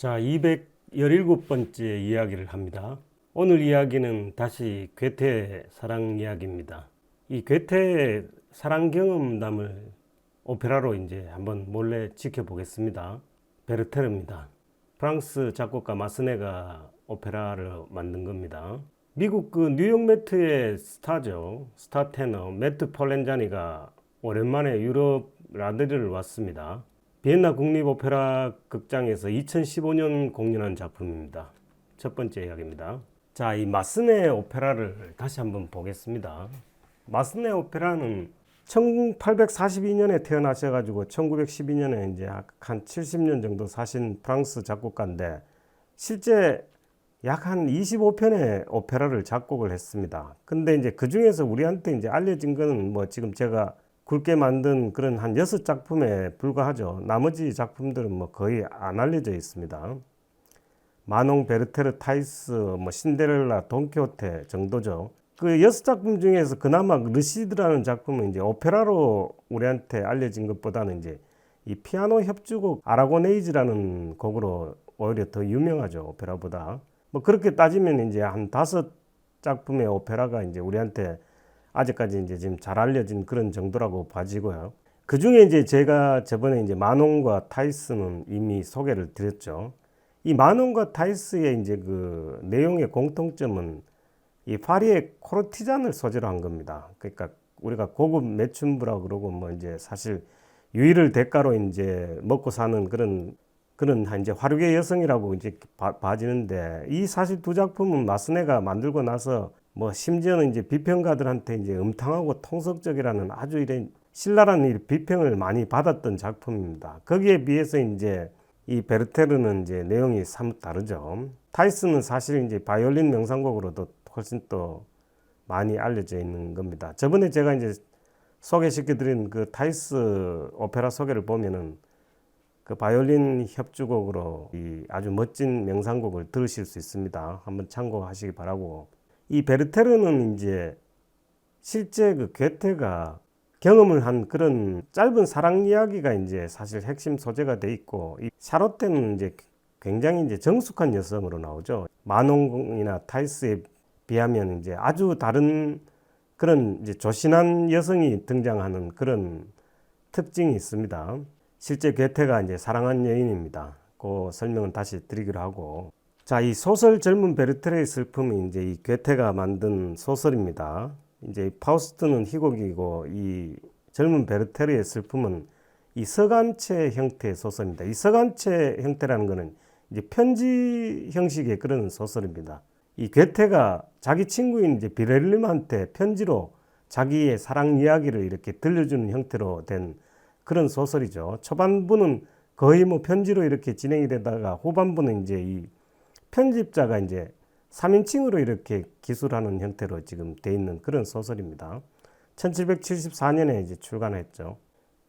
자, 217번째 이야기를 합니다. 오늘 이야기는 다시 괴테의 사랑 이야기입니다. 이 괴테의 사랑 경험담을 오페라로 이제 한번 몰래 지켜보겠습니다. 베르테르입니다. 프랑스 작곡가 마스네가 오페라를 만든 겁니다. 미국 그 뉴욕 매트의 스타죠. 스타 테너 매트 폴렌자니가 오랜만에 유럽 라드리를 왔습니다. 비엔나 국립오페라 극장에서 2015년 공연한 작품입니다. 첫 번째 이야기입니다. 자, 이 마스네 오페라를 다시 한번 보겠습니다. 마스네 오페라는 1842년에 태어나셔가지고 1912년에 이제 한 70년 정도 사신 프랑스 작곡가인데 실제 약 한 25편의 오페라를 작곡을 했습니다. 근데 이제 그 중에서 우리한테 이제 알려진 거는 뭐 지금 제가 굵게 만든 그런 한 6작품에 불과하죠. 나머지 작품들은 뭐 거의 안 알려져 있습니다. 마농, 베르테르, 타이스, 뭐 신데렐라, 돈키호테 정도죠. 그 6작품 중에서 그나마 르시드라는 작품은 이제 오페라로 우리한테 알려진 것보다는 이제 이 피아노 협주곡 아라고네이즈라는 곡으로 오히려 더 유명하죠. 오페라보다. 뭐 그렇게 따지면 이제 한 5작품의 오페라가 이제 우리한테 아직까지 이제 지금 잘 알려진 그런 정도라고 봐지고요. 그 중에 이제 제가 저번에 이제 마농과 타이스는 이미 소개를 드렸죠. 이 마농과 타이스의 이제 그 내용의 공통점은 이 파리의 코르티잔을 소재로 한 겁니다. 그러니까 우리가 고급 매춘부라고 그러고 뭐 이제 사실 유의를 대가로 이제 먹고 사는 그런 이제 화류계 여성이라고 이제 봐지는데 이 사실 두 작품은 마스네가 만들고 나서 뭐 심지어는 이제 비평가들한테 이제 음탕하고 통속적이라는 아주 이런 신랄한 비평을 많이 받았던 작품입니다. 거기에 비해서 이제 이 베르테르는 이제 내용이 사뭇 다르죠. 타이스는 사실 이제 바이올린 명상곡으로도 훨씬 또 많이 알려져 있는 겁니다. 저번에 제가 이제 소개시켜드린 그 타이스 오페라 소개를 보면은 그 바이올린 협주곡으로 이 아주 멋진 명상곡을 들으실 수 있습니다. 한번 참고하시기 바라고. 이 베르테르는 이제 실제 그 괴테가 경험을 한 그런 짧은 사랑 이야기가 이제 사실 핵심 소재가 돼 있고, 이 샤롯테는 이제 굉장히 이제 정숙한 여성으로 나오죠. 마농이나 타이스에 비하면 이제 아주 다른 그런 이제 조신한 여성이 등장하는 그런 특징이 있습니다. 실제 괴테가 이제 사랑한 여인입니다. 그 설명은 다시 드리기로 하고. 자, 이 소설 젊은 베르테르의 슬픔이 이제 이 괴테가 만든 소설입니다. 이제 파우스트는 희곡이고 이 젊은 베르테르의 슬픔은 이 서간체 형태의 소설입니다. 이 서간체 형태라는 것은 이제 편지 형식의 그런 소설입니다. 이 괴테가 자기 친구인 이제 비렐름한테 편지로 자기의 사랑 이야기를 이렇게 들려주는 형태로 된 그런 소설이죠. 초반부는 거의 뭐 편지로 이렇게 진행이 되다가 후반부는 이제 이 편집자가 이제 3인칭으로 이렇게 기술하는 형태로 지금 돼 있는 그런 소설입니다. 1774년에 이제 출간했죠.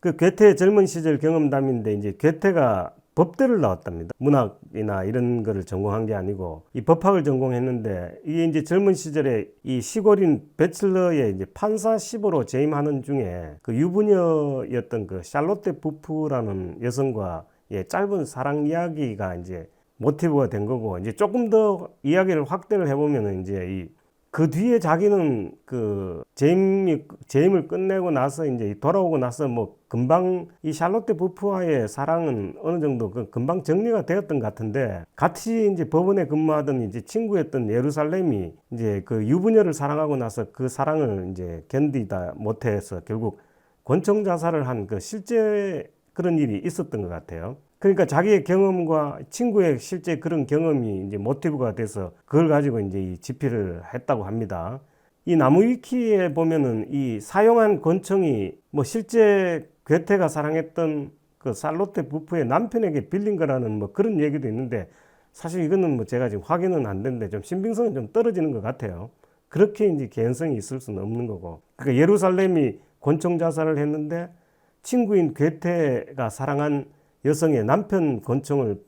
그 괴테의 젊은 시절 경험담인데 이제 괴테가 법대를 나왔답니다. 문학이나 이런 거를 전공한 게 아니고 이 법학을 전공했는데 이게 이제 젊은 시절에 이 시골인 베칠러의 이제 판사 시보로 재임하는 중에 그 유부녀였던 그 샬롯테 부프라는 여성과 짧은 사랑 이야기가 이제 모티브가 된 거고, 이제 조금 더 이야기를 확대를 해보면은 이제 이 그 뒤에 자기는 그 재임을 끝내고 나서 이제 돌아오고 나서 뭐 금방 이 샬롯테 부프와의 사랑은 어느 정도 금방 정리가 되었던 것 같은데, 같이 이제 법원에 근무하던 이제 친구였던 예루살렘이 이제 그 유부녀를 사랑하고 나서 그 사랑을 이제 견디다 못해서 결국 권총 자살을 한 그 실제 그런 일이 있었던 것 같아요. 그러니까 자기의 경험과 친구의 실제 그런 경험이 이제 모티브가 돼서 그걸 가지고 이제 이 집필을 했다고 합니다. 이 나무위키에 보면은 이 사용한 권총이 뭐 실제 괴테가 사랑했던 그 샬롯테 부프의 남편에게 빌린 거라는 뭐 그런 얘기도 있는데, 사실 이거는 뭐 제가 지금 확인은 안 됐는데 좀 신빙성이 좀 떨어지는 것 같아요. 그렇게 이제 개연성이 있을 수는 없는 거고. 그러니까 예루살렘이 권총 자살을 했는데 친구인 괴테가 사랑한 여성의 남편 권총을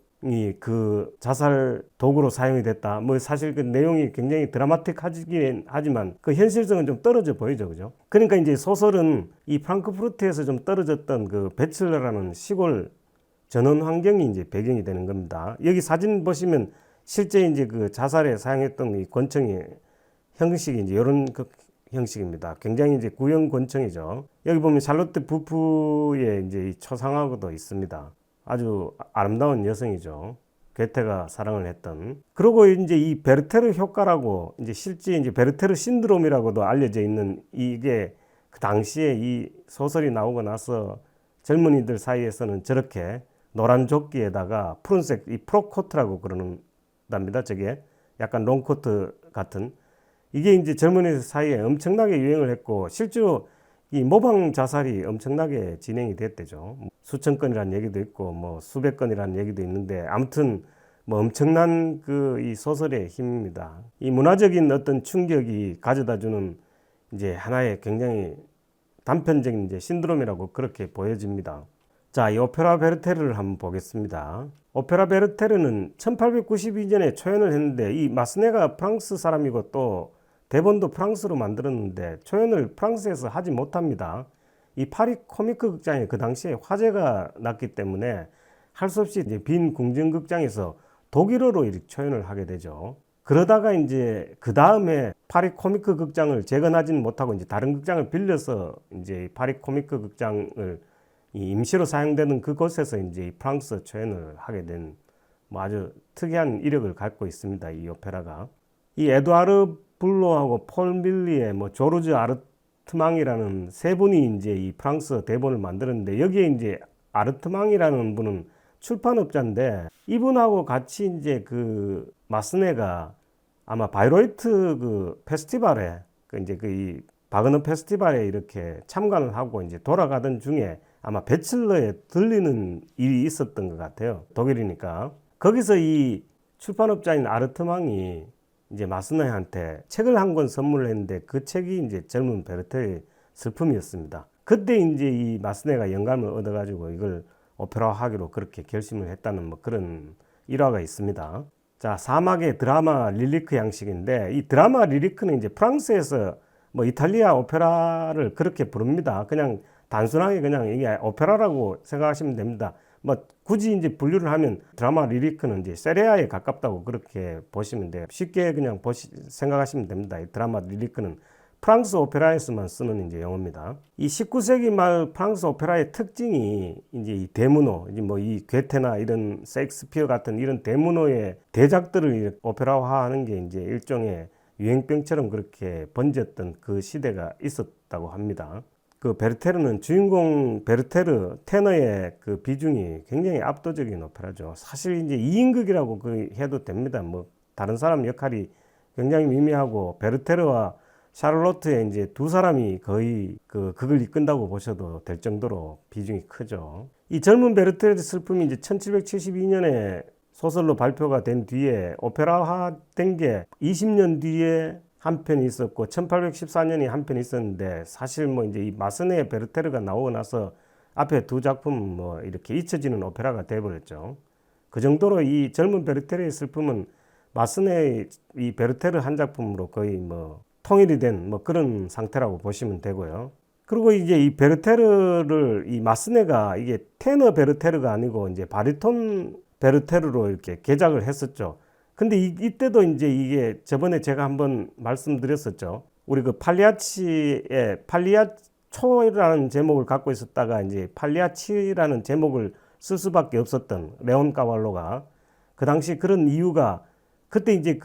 그 자살 도구로 사용이 됐다. 뭐 사실 그 내용이 굉장히 드라마틱하긴 하지만 그 현실성은 좀 떨어져 보이죠, 그죠? 그러니까 이제 소설은 이 프랑크푸르트에서 좀 떨어졌던 그 베칠러라는 시골 전원 환경이 이제 배경이 되는 겁니다. 여기 사진 보시면 실제 이제 그 자살에 사용했던 이 권총이 형식이 이제 이런 그 형식입니다. 굉장히 이제 구형 권총이죠. 여기 보면 샬롯트 부부의 이제 이 초상화도 있습니다. 아주 아름다운 여성이죠. 괴테가 사랑을 했던. 그리고 이제 이 베르테르 효과라고 이제 실제 이제 베르테르 신드롬이라고도 알려져 있는 이게 그 당시에 이 소설이 나오고 나서 젊은이들 사이에서는 저렇게 노란 조끼에다가 푸른색 이 프로코트라고 그러는답니다. 저게 약간 롱코트 같은 이게 이제 젊은이들 사이에 엄청나게 유행을 했고 실제로 이 모방 자살이 엄청나게 진행이 됐대죠. 수천 건이라는 얘기도 있고 뭐 수백 건이라는 얘기도 있는데 아무튼 뭐 엄청난 그 이 소설의 힘입니다. 이 문화적인 어떤 충격이 가져다주는 이제 하나의 굉장히 단편적인 이제 신드롬이라고 그렇게 보여집니다. 자, 이 오페라 베르테르를 한번 보겠습니다. 오페라 베르테르는 1892년에 초연을 했는데 이 마스네가 프랑스 사람이고 또 대본도 프랑스로 만들었는데 초연을 프랑스에서 하지 못합니다. 이 파리 코미크 극장에 그 당시에 화재가 났기 때문에 할 수 없이 이제 빈 궁전극장에서 독일어로 이렇게 초연을 하게 되죠. 그러다가 이제 그 다음에 파리 코미크 극장을 재건하지는 못하고 이제 다른 극장을 빌려서 이제 파리 코미크 극장을 임시로 사용되는 그곳에서 이제 프랑스 초연을 하게 된 뭐 아주 특이한 이력을 갖고 있습니다. 이 오페라가. 이 에두아르 블로하고 폴 밀리의 뭐 조르즈 아르트망이라는 세 분이 이제 이 프랑스 대본을 만들었는데 여기에 이제 아르트망이라는 분은 출판업자인데 이분하고 같이 이제 그 마스네가 아마 바이로이트 그 페스티벌에 그 이제 그 이 바그너 페스티벌에 이렇게 참관을 하고 이제 돌아가던 중에 아마 베칠러에 들리는 일이 있었던 것 같아요. 독일이니까. 거기서 이 출판업자인 아르트망이 이제 마스네한테 책을 한 권 선물을 했는데 그 책이 이제 젊은 베르테르의 슬픔이었습니다. 그때 이제 이 마스네가 영감을 얻어가지고 이걸 오페라화하기로 그렇게 결심을 했다는 뭐 그런 일화가 있습니다. 자, 사막의 드라마 릴리크 양식인데 이 드라마 릴리크는 이제 프랑스에서 뭐 이탈리아 오페라를 그렇게 부릅니다. 그냥 단순하게 그냥 이게 오페라라고 생각하시면 됩니다. 뭐 굳이 이제 분류를 하면 드라마 릴리크는 이제 세레아에 가깝다고 그렇게 보시면 돼요. 쉽게 그냥 생각하시면 됩니다. 이 드라마 릴리크는 프랑스 오페라에서만 쓰는 이제 용어입니다. 이 19세기 말 프랑스 오페라의 특징이 이제 이 대문호, 이제 뭐 이 괴테나 이런 셰익스피어 같은 이런 대문호의 대작들을 오페라화하는 게 이제 일종의 유행병처럼 그렇게 번졌던 그 시대가 있었다고 합니다. 그 베르테르는 주인공 베르테르 테너의 그 비중이 굉장히 압도적인 오페라죠. 사실 이제 2인극이라고 그 해도 됩니다. 뭐 다른 사람 역할이 굉장히 미미하고 베르테르와 샤를로트의 이제 두 사람이 거의 그 극을 이끈다고 보셔도 될 정도로 비중이 크죠. 이 젊은 베르테르의 슬픔이 이제 1772년에 소설로 발표가 된 뒤에 오페라화 된 게 20년 뒤에 한 편이 있었고 1814년에 한 편이 있었는데 사실 뭐 이제 이 마스네의 베르테르가 나오고 나서 앞에 두 작품 뭐 이렇게 잊혀지는 오페라가 되어버렸죠. 그 정도로 이 젊은 베르테르의 슬픔은 마스네의 이 베르테르 한 작품으로 거의 뭐 통일이 된 뭐 그런 상태라고 보시면 되고요. 그리고 이제 이 베르테르를 이 마스네가 이게 테너 베르테르가 아니고 이제 바리톤 베르테르로 이렇게 개작을 했었죠. 근데 이때도 이제 이게 저번에 제가 한번 말씀드렸었죠. 우리 그 팔리아치의 팔리아초라는 제목을 갖고 있었다가 이제 팔리아치라는 제목을 쓸 수밖에 없었던 레온 까왈로가 그 당시 그런 이유가 그때 이제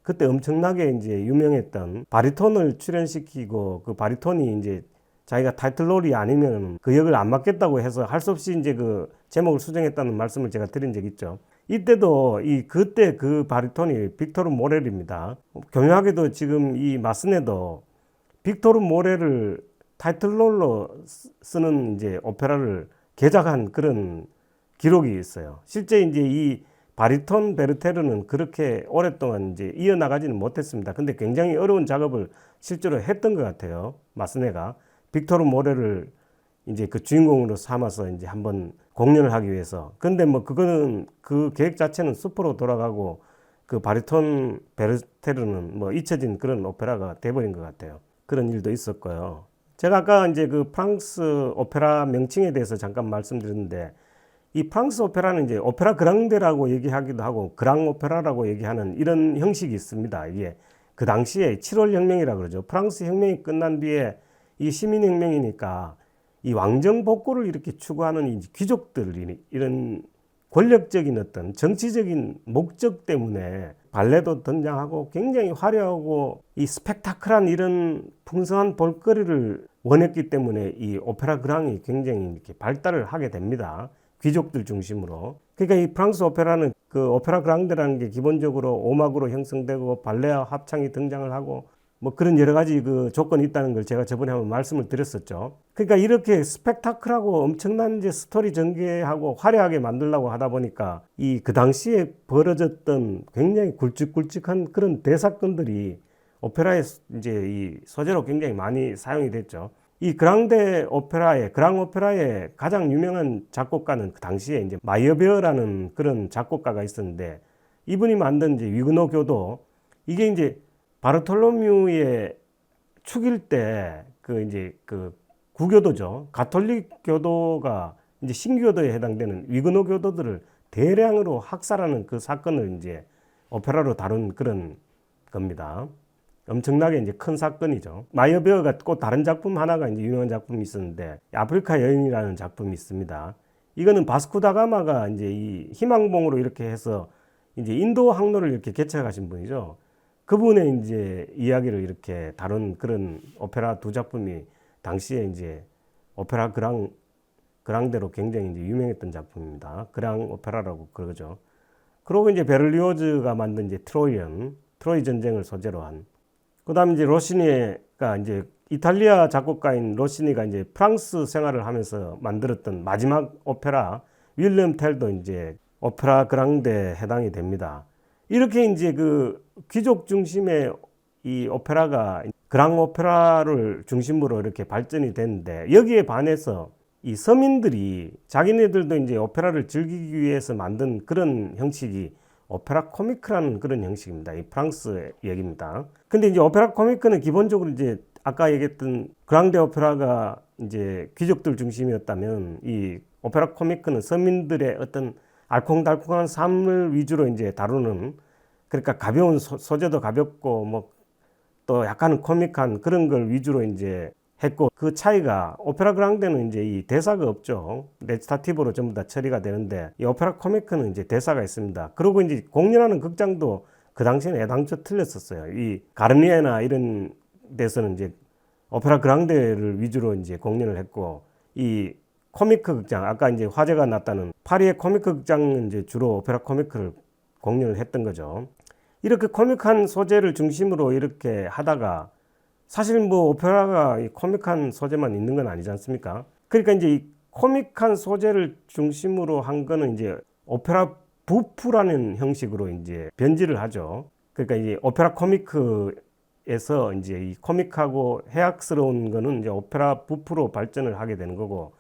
그때 엄청나게 이제 유명했던 바리톤을 출연시키고 그 바리톤이 이제 자기가 타이틀롤이 아니면 그 역을 안 맡겠다고 해서 할 수 없이 이제 그 제목을 수정했다는 말씀을 제가 드린 적 있죠. 이때도 그때 그 바리톤이 빅토르 모렐입니다. 교묘하게도 지금 이 마스네도 빅토르 모렐을 타이틀롤로 쓰는 이제 오페라를 개작한 그런 기록이 있어요. 실제 이제 이 바리톤 베르테르는 그렇게 오랫동안 이제 이어나가지는 못했습니다. 근데 굉장히 어려운 작업을 실제로 했던 것 같아요. 마스네가 빅토르 모렐을 이제 그 주인공으로 삼아서 이제 한번 공연을 하기 위해서. 근데 뭐 그거는 그 계획 자체는 수포로 돌아가고 그 바리톤 베르테르는 뭐 잊혀진 그런 오페라가 돼버린 것 같아요. 그런 일도 있었고요. 제가 아까 이제 그 프랑스 오페라 명칭에 대해서 잠깐 말씀드렸는데 이 프랑스 오페라는 이제 오페라 그랑데라고 얘기하기도 하고 그랑 오페라라고 얘기하는 이런 형식이 있습니다. 이게 그 당시에 7월 혁명이라 그러죠. 프랑스 혁명이 끝난 뒤에 이 시민혁명이니까 이 왕정 복고를 이렇게 추구하는 이 귀족들 이런 권력적인 어떤 정치적인 목적 때문에 발레도 등장하고 굉장히 화려하고 이 스펙타클한 이런 풍성한 볼거리를 원했기 때문에 이 오페라 그랑이 굉장히 이렇게 발달을 하게 됩니다. 귀족들 중심으로. 그러니까 이 프랑스 오페라는 그 오페라 그랑데라는 게 기본적으로 오막으로 형성되고 발레와 합창이 등장을 하고 뭐 그런 여러 가지 그 조건이 있다는 걸 제가 저번에 한번 말씀을 드렸었죠. 그러니까 이렇게 스펙타클하고 엄청난 이제 스토리 전개하고 화려하게 만들려고 하다 보니까 이 그 당시에 벌어졌던 굉장히 굵직굵직한 그런 대사건들이 오페라의 이제 이 소재로 굉장히 많이 사용이 됐죠. 이 그랑데 오페라의 그랑 오페라의 가장 유명한 작곡가는 그 당시에 이제 마이어베어라는 그런 작곡가가 있었는데 이분이 만든 이제 위그노 교도 이게 이제 바르톨로뮤의 축일 때 그 이제 그 구교도죠. 가톨릭 교도가 이제 신교도에 해당되는 위그노 교도들을 대량으로 학살하는 그 사건을 이제 오페라로 다룬 그런 겁니다. 엄청나게 이제 큰 사건이죠. 마이어베어가 꼭 다른 작품 하나가 이제 유명한 작품이 있었는데 아프리카 여인이라는 작품이 있습니다. 이거는 바스코 다가마가 이제 이 희망봉으로 이렇게 해서 이제 인도 항로를 이렇게 개척하신 분이죠. 그분의 이제 이야기를 이렇게 다룬 그런 오페라 두 작품이 당시에 이제 오페라 그랑데로 굉장히 이제 유명했던 작품입니다. 그랑 오페라라고 그러죠. 그리고 이제 베를리오즈가 만든 이제 트로이 전쟁을 소재로 한. 그다음에 이제 로시니가 이제 이탈리아 작곡가인 로시니가 이제 프랑스 생활을 하면서 만들었던 마지막 오페라 윌리엄 텔도 이제 오페라 그랑데에 해당이 됩니다. 이렇게 이제 그 귀족 중심의 이 오페라가 그랑 오페라를 중심으로 이렇게 발전이 됐는데 여기에 반해서 이 서민들이 자기네들도 이제 오페라를 즐기기 위해서 만든 그런 형식이 오페라 코미크라는 그런 형식입니다. 이 프랑스 얘기입니다. 근데 이제 오페라 코미크는 기본적으로 이제 아까 얘기했던 그랑데 오페라가 이제 귀족들 중심이었다면 이 오페라 코미크는 서민들의 어떤 알콩달콩한 삶을 위주로 이제 다루는 그러니까 가벼운 소재도 가볍고 뭐 또 약간 코믹한 그런 걸 위주로 이제 했고 그 차이가 오페라 그랑데는 이제 이 대사가 없죠. 레지타티브로 전부 다 처리가 되는데 이 오페라 코미크는 이제 대사가 있습니다. 그리고 이제 공연하는 극장도 그 당시에는 애당초 틀렸었어요. 이 가르니에나 이런 데서는 이제 오페라 그랑데를 위주로 이제 공연을 했고 이 코미크 극장 아까 이제 화제가 났다는 파리의 코미크 극장은 이제 주로 오페라 코미크를 공연을 했던 거죠. 이렇게 코믹한 소재를 중심으로 이렇게 하다가 사실 뭐 오페라가 이 코믹한 소재만 있는 건 아니지 않습니까? 그러니까 이제 이 코믹한 소재를 중심으로 한 거는 이제 오페라 부프라는 형식으로 이제 변질을 하죠. 그러니까 이제 오페라 코미크에서 이제 이 코믹하고 해악스러운 거는 이제 오페라 부프로 발전을 하게 되는 거고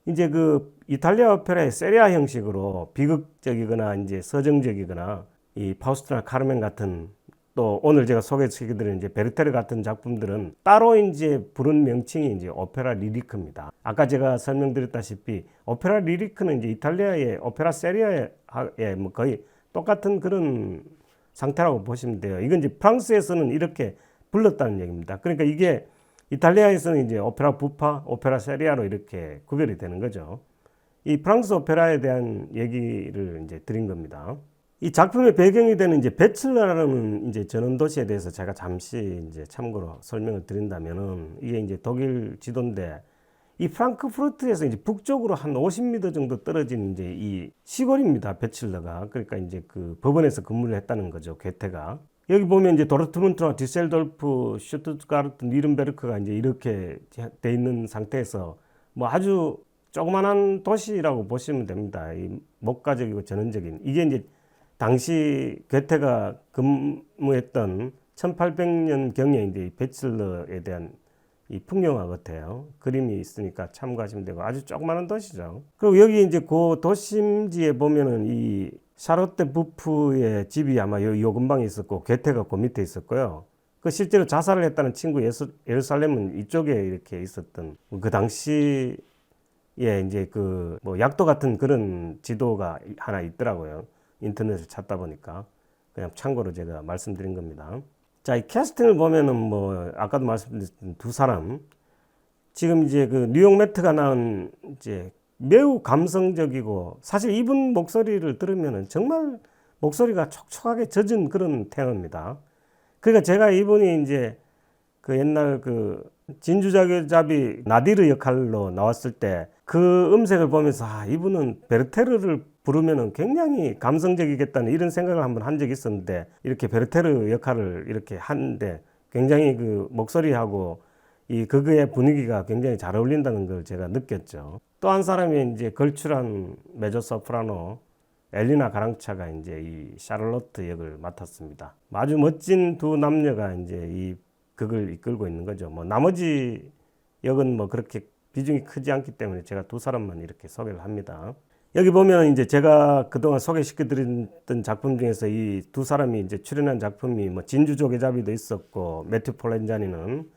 이제 그 이탈리아 오페라의 세리아 형식으로 비극적이거나 이제 서정적이거나 이 파우스트나 카르멘 같은 또 오늘 제가 소개시켜드린 이제 베르테르 같은 작품들은 따로 이제 부른 명칭이 이제 오페라 리리크입니다. 아까 제가 설명드렸다시피 오페라 리리크는 이제 이탈리아의 오페라 세리아의 뭐 거의 똑같은 그런 상태라고 보시면 돼요. 이건 이제 프랑스에서는 이렇게 불렀다는 얘기입니다. 그러니까 이게 이탈리아에서는 이제 오페라 부파, 오페라 세리아로 이렇게 구별이 되는 거죠. 이 프랑스 오페라에 대한 얘기를 이제 드린 겁니다. 이 작품의 배경이 되는 이제 베첼라라는 이제 전원 도시에 대해서 제가 잠시 이제 참고로 설명을 드린다면은 이게 이제 독일 지도인데 이 프랑크푸르트에서 이제 북쪽으로 한 50m 정도 떨어진 이제 이 시골입니다. 베첼러가. 그러니까 이제 그 법원에서 근무를 했다는 거죠. 괴테가. 여기 보면 이제 도르트문트나 디셀돌프, 슈투트가르트, 니른베르크가 이제 이렇게 돼 있는 상태에서 뭐 아주 조그만한 도시라고 보시면 됩니다. 이 목가적이고 전원적인. 이게 이제 당시 괴테가 근무했던 1800년 경에 이제 베첼러에 대한 이 풍경화 같아요. 그림이 있으니까 참고하시면 되고 아주 조그마한 도시죠. 그리고 여기 이제 그 도심지에 보면은 이 샤롯데 부프의 집이 아마 요 근방에 있었고 괴테가 그 밑에 있었고요. 그 실제로 자살을 했다는 친구 예루살렘은 이쪽에 이렇게 있었던 그 당시 예, 이제 그 뭐 약도 같은 그런 지도가 하나 있더라고요. 인터넷을 찾다 보니까. 그냥 참고로 제가 말씀드린 겁니다. 자, 이 캐스팅을 보면은 뭐 아까도 말씀드린 두 사람 지금 이제 그 뉴욕 매트가 나온 이제 매우 감성적이고 사실 이분 목소리를 들으면은 정말 목소리가 촉촉하게 젖은 그런 테너입니다. 그러니까 제가 이분이 이제 그 옛날 그 진주자교잡이 나디르 역할로 나왔을 때 그 음색을 보면서 아, 이분은 베르테르를 부르면은 굉장히 감성적이겠다는 이런 생각을 한번 한 적이 있었는데 이렇게 베르테르 역할을 이렇게 하는데 굉장히 그 목소리하고 이 극의 분위기가 굉장히 잘 어울린다는 걸 제가 느꼈죠. 또 한 사람이 이제 걸출한 메조 소프라노 엘리나 가랑차가 이제 이 샤를로트 역을 맡았습니다. 아주 멋진 두 남녀가 이제 이 극을 이끌고 있는 거죠. 뭐 나머지 역은 뭐 그렇게 비중이 크지 않기 때문에 제가 두 사람만 이렇게 소개를 합니다. 여기 보면 이제 제가 그동안 소개시켜드렸던 작품 중에서 이 두 사람이 이제 출연한 작품이 뭐 진주조개잡이도 있었고 매튜 폴렌자니는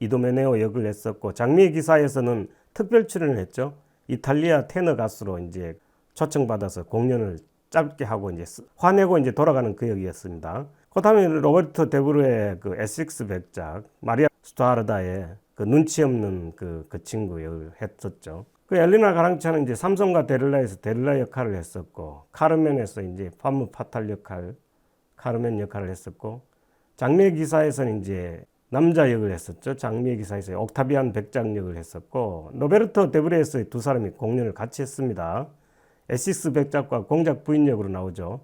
이도메네오 역을 했었고 장미의 기사에서는 특별 출연을 했죠. 이탈리아 테너 가수로 이제 초청받아서 공연을 짧게 하고 이제 화내고 이제 돌아가는 그 역이었습니다. 그다음에 로베르토 데브르의 그 에섹스 백작 마리아 스투아르다의 그 눈치 없는 그 친구 역을 했었죠. 그 엘리나 가랑차는 이제 삼손과 데릴라에서 데릴라 역할을 했었고 카르멘에서 이제 파무 파탈 역할 카르멘 역할을 했었고 장미의 기사에서는 이제 남자 역을 했었죠. 장미의 기사에서 옥타비안 백작 역을 했었고 로베르토 데브레에서 두 사람이 공연을 같이 했습니다. 에시스 백작과 공작 부인 역으로 나오죠.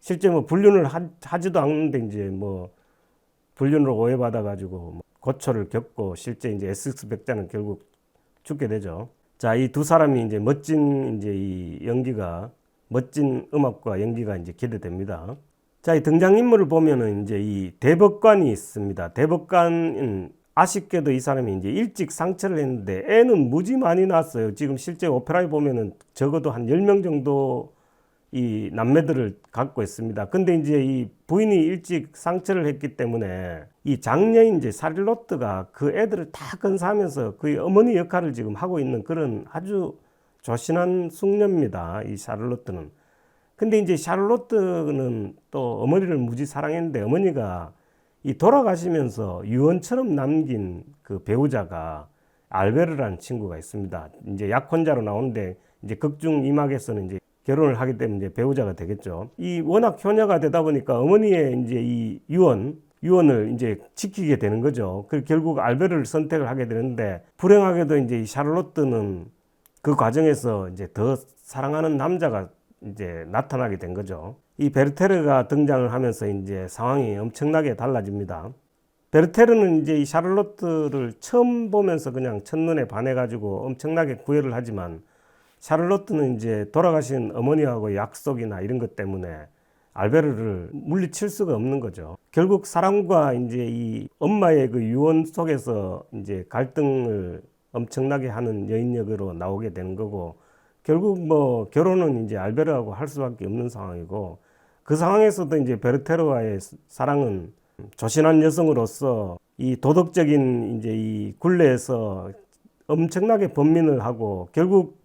실제 뭐 불륜을 하지도 않는데 이제 뭐 불륜으로 오해받아 가지고 뭐 고초를 겪고 실제 이제 에시스 백작은 결국 죽게 되죠. 자, 이 두 사람이 이제 멋진 이제 이 연기가 멋진 음악과 연기가 이제 기대됩니다. 자, 이 등장인물을 보면은 이제 이 대법관이 있습니다. 대법관은 아쉽게도 이 사람이 이제 일찍 상처를 했는데 애는 무지 많이 낳았어요. 지금 실제 오페라에 보면은 적어도 한 10명 정도 이 남매들을 갖고 있습니다. 근데 이제 이 부인이 일찍 상처를 했기 때문에 이 장녀인 이제 샤를로트가 그 애들을 다 건사하면서 그 어머니 역할을 지금 하고 있는 그런 아주 조신한 숙녀입니다. 이 샤를로트는. 근데 이제 샤를로트는 또 어머니를 무지 사랑했는데 어머니가 이 돌아가시면서 유언처럼 남긴 그 배우자가 알베르라는 친구가 있습니다. 이제 약혼자로 나오는데 이제 극중 이막에서는 이제 결혼을 하기 때문에 이제 배우자가 되겠죠. 이 워낙 효녀가 되다 보니까 어머니의 이제 이 유언을 이제 지키게 되는 거죠. 그 결국 알베르를 선택을 하게 되는데 불행하게도 이제 이 샤를로트는 그 과정에서 이제 더 사랑하는 남자가 이제 나타나게 된 거죠. 이 베르테르가 등장을 하면서 이제 상황이 엄청나게 달라집니다. 베르테르는 이제 이 샤를로트를 처음 보면서 그냥 첫눈에 반해가지고 엄청나게 구애를 하지만 샤를로트는 이제 돌아가신 어머니하고 약속이나 이런 것 때문에 알베르를 물리칠 수가 없는 거죠. 결국 사랑과 이제 이 엄마의 그 유언 속에서 이제 갈등을 엄청나게 하는 여인 역으로 나오게 되는 거고 결국 뭐 결혼은 이제 알베르하고 할 수밖에 없는 상황이고 그 상황에서도 이제 베르테르와의 사랑은 조신한 여성으로서 이 도덕적인 이제 이 굴레에서 엄청나게 번민을 하고 결국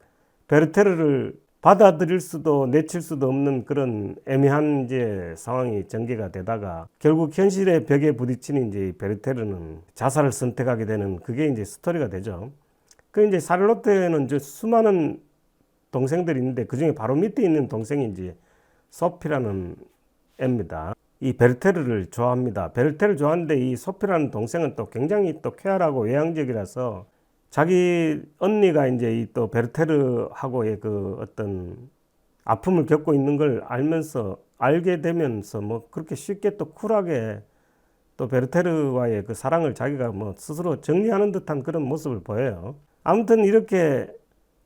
베르테르를 받아들일 수도 내칠 수도 없는 그런 애매한 이제 상황이 전개가 되다가 결국 현실의 벽에 부딪힌 이제 베르테르는 자살을 선택하게 되는 그게 이제 스토리가 되죠. 그 이제 샤를로트에는 이제 수많은 동생들이 있는데 그 중에 바로 밑에 있는 동생이 이제 소피라는 애입니다. 이 베르테르를 좋아합니다. 베르테르를 좋아하는데 이 소피라는 동생은 또 굉장히 또 쾌활하고 외향적이라서 자기 언니가 이제 이 또 베르테르하고의 그 어떤 아픔을 겪고 있는 걸 알게 되면서 뭐 그렇게 쉽게 또 쿨하게 또 베르테르와의 그 사랑을 자기가 뭐 스스로 정리하는 듯한 그런 모습을 보여요. 아무튼 이렇게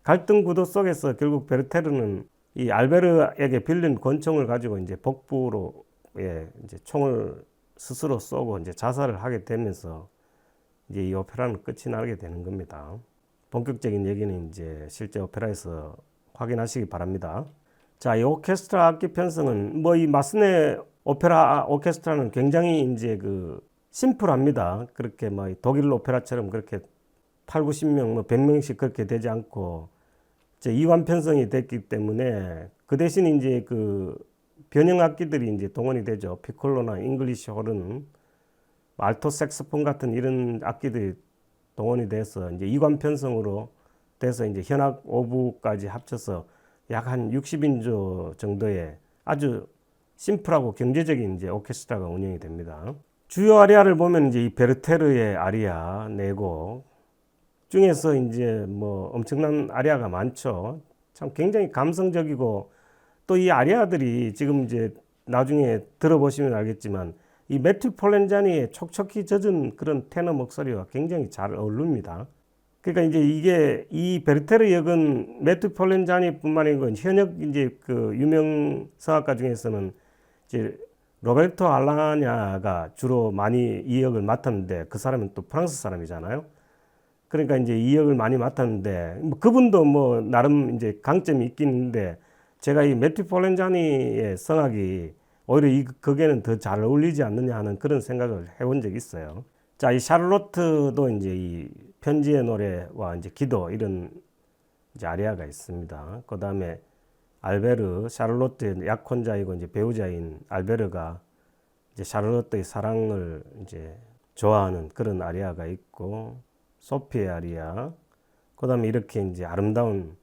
갈등 구도 속에서 결국 베르테르는 이 알베르에게 빌린 권총을 가지고 이제 복부로 이제 총을 스스로 쏘고 이제 자살을 하게 되면서 이제 이 오페라는 끝이 나게 되는 겁니다. 본격적인 얘기는 이제 실제 오페라에서 확인하시기 바랍니다. 자, 이 오케스트라 악기 편성은 뭐 이 마스네 오페라 오케스트라는 굉장히 이제 그 심플합니다. 그렇게 뭐 독일 오페라처럼 그렇게 8, 90명, 뭐 100명씩 그렇게 되지 않고 이제 이관 편성이 됐기 때문에 그 대신 이제 그 변형 악기들이 이제 동원이 되죠. 피콜로나 잉글리시 호른, 알토 색소폰 같은 이런 악기들이 동원이 돼서 이제 이관 편성으로 돼서 이제 현악 오부까지 합쳐서 약 한 60인조 정도의 아주 심플하고 경제적인 이제 오케스트라가 운영이 됩니다. 주요 아리아를 보면 이제 이 베르테르의 아리아 4곡 중에서 이제 뭐 엄청난 아리아가 많죠. 참 굉장히 감성적이고 또 이 아리아들이 지금 이제 나중에 들어보시면 알겠지만 이 매튜 폴렌자니의 촉촉히 젖은 그런 테너 목소리와 굉장히 잘 어울립니다. 그러니까 이제 이게 이 베르테르 역은 매튜 폴렌자니뿐만 아니고 현역 이제 그 유명 성악가 중에서는 이제 로베르토 알라냐가 주로 많이 이 역을 맡았는데 그 사람은 또 프랑스 사람이잖아요. 그러니까 이제 이 역을 많이 맡았는데 뭐 그분도 뭐 나름 이제 강점이 있긴 있는데 제가 이 매튜 폴렌자니의 성악이 오히려 이 극에는 더 잘 어울리지 않느냐 하는 그런 생각을 해본 적이 있어요. 자, 이 샤를로트도 이제 이 편지의 노래와 이제 기도 이런 이제 아리아가 있습니다. 그 다음에 알베르, 샤를로트의 약혼자이고 이제 배우자인 알베르가 이제 샤를로트의 사랑을 이제 좋아하는 그런 아리아가 있고, 소피의 아리아, 그 다음에 이렇게 이제 아름다운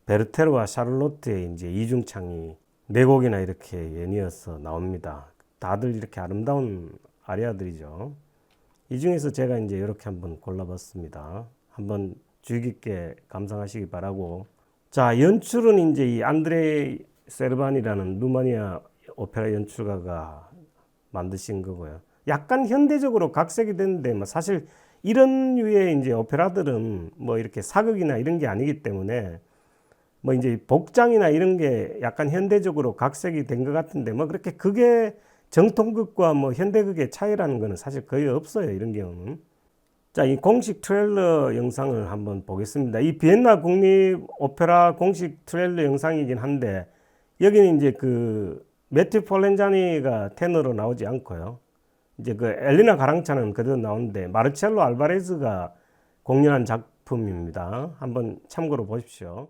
베르테르와 샤를로트의 이제 이중창이 4곡이나 이렇게 연이어서 나옵니다. 다들 이렇게 아름다운 아리아들이죠. 이 중에서 제가 이제 이렇게 한번 골라봤습니다. 한번 주의 깊게 감상하시기 바라고. 자, 연출은 이제 이 안드레이 세르반이라는 루마니아 오페라 연출가가 만드신 거고요. 약간 현대적으로 각색이 됐는데, 뭐 사실 이런 류의 이제 오페라들은 뭐 이렇게 사극이나 이런 게 아니기 때문에 뭐 이제 복장이나 이런 게 약간 현대적으로 각색이 된 것 같은데, 뭐 그렇게 그게 정통극과 뭐 현대극의 차이라는 거는 사실 거의 없어요, 이런 경우는. 자, 이 공식 트레일러 영상을 한번 보겠습니다. 이 비엔나 국립 오페라 공식 트레일러 영상이긴 한데, 여기는 이제 그 매튜 폴렌자니가 테너로 나오지 않고요. 이제 그 엘리나 가랑차는 그대로 나오는데 마르첼로 알바레즈가 공연한 작품입니다. 한번 참고로 보십시오.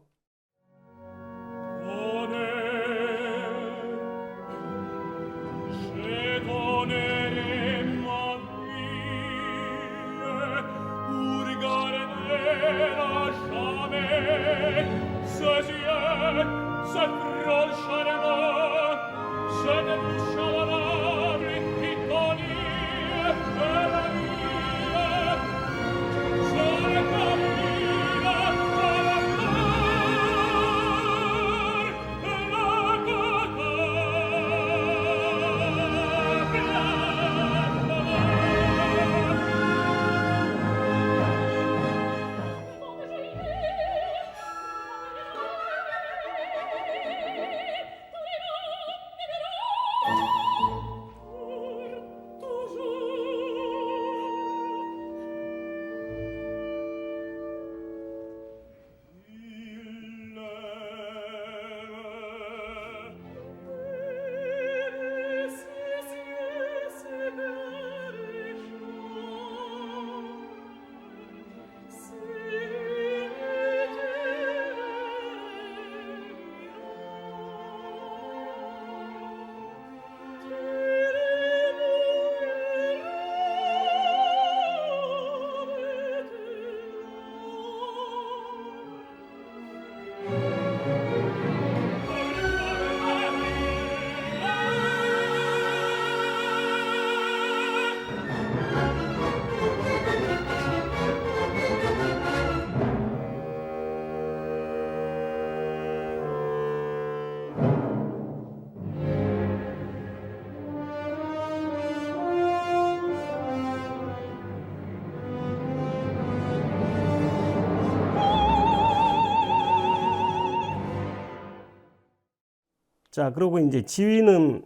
자, 그리고 이제 지휘는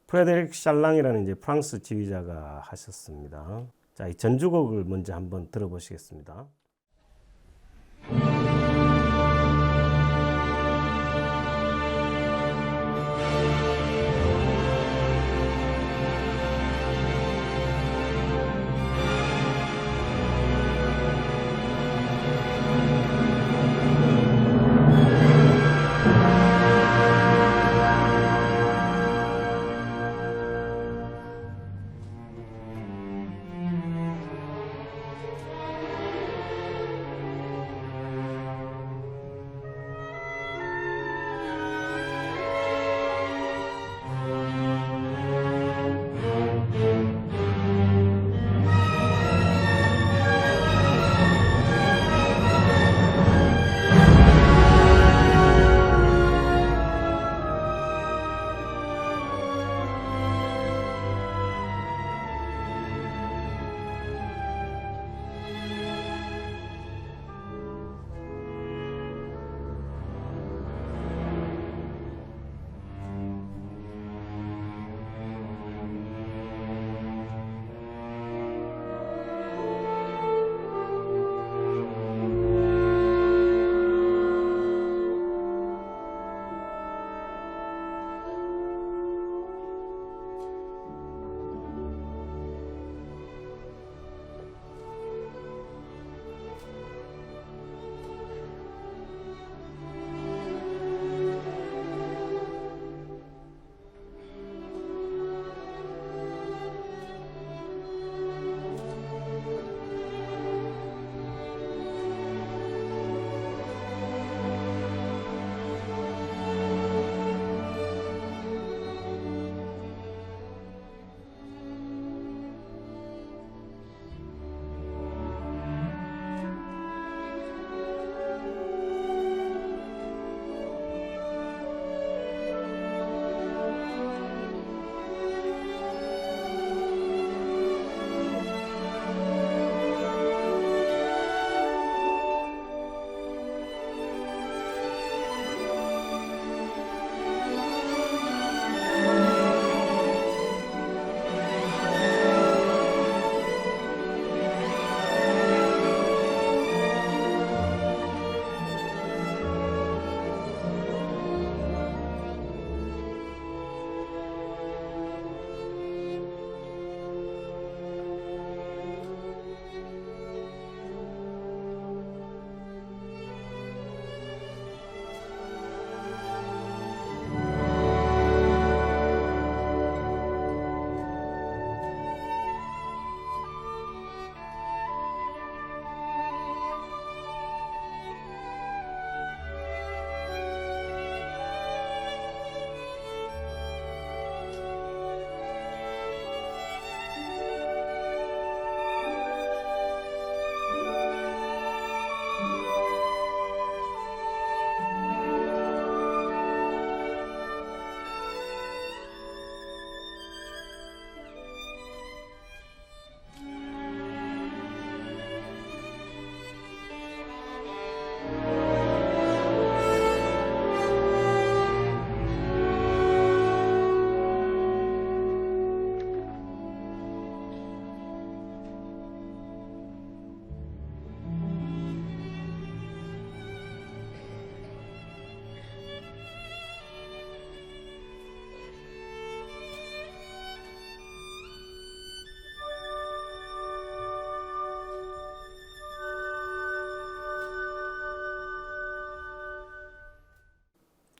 프레데릭 샬랑이라는 이제 프랑스 지휘자가 하셨습니다. 자, 이 전주곡을 먼저 한번 들어보시겠습니다.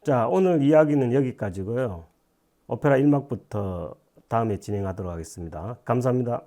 자, 오늘 이야기는 여기까지고요. 오페라 1막부터 다음에 진행하도록 하겠습니다. 감사합니다.